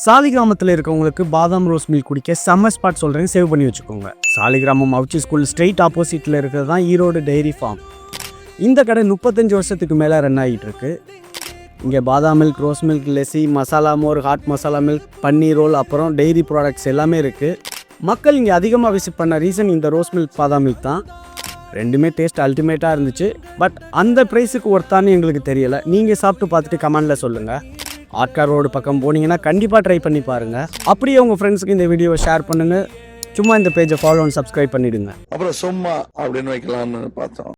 சாலிகிராமத்தில் இருக்கவங்களுக்கு பாதாம் rose milk குடிக்க செம்ம ஸ்பாட் சொல்கிறேன், சேவ் பண்ணி வச்சுக்கோங்க. சாலிகிராமம் அவுச்சி ஸ்கூல் ஸ்ட்ரெயிட் ஆப்போசிட்டில் இருக்கிறது தான் ஈரோடு டெய்ரி ஃபார்ம். இந்த கடை 35 வருஷத்துக்கு மேலே ரன் ஆகிட்டு இருக்கு. இங்கே badam milk, rose milk, lassi, masala மோர், hot masala milk, paneer roll, அப்புறம் டெய்ரி ப்ராடக்ட்ஸ் எல்லாமே இருக்குது. மக்கள் இங்கே அதிகமாக விசிட் பண்ண ரீசன் இந்த ரோஸ் மில்க், பாதாம் மில்க் தான். ரெண்டுமே டேஸ்ட் அல்டிமேட்டாக இருந்துச்சு. பட் அந்த ப்ரைஸுக்கு ஒர்த்தான்னு எங்களுக்கு தெரியலை. நீங்கள் சாப்பிட்டு பார்த்துட்டு கமெண்டில் சொல்லுங்கள். ஆட்கார் ரோடு பக்கம் போனீங்கன்னா கண்டிப்பாக ட்ரை பண்ணி பாருங்கள். அப்படியே உங்கள் ஃப்ரெண்ட்ஸுக்கு இந்த வீடியோவை ஷேர் பண்ணுங்கள். சும்மா இந்த பேஜை ஃபாலோ அண்ட் சப்ஸ்கிரைப் பண்ணிவிடுங்க. அப்புறம் சும்மா அப்படின்னு வைக்கலாம்னு பார்த்தோம்.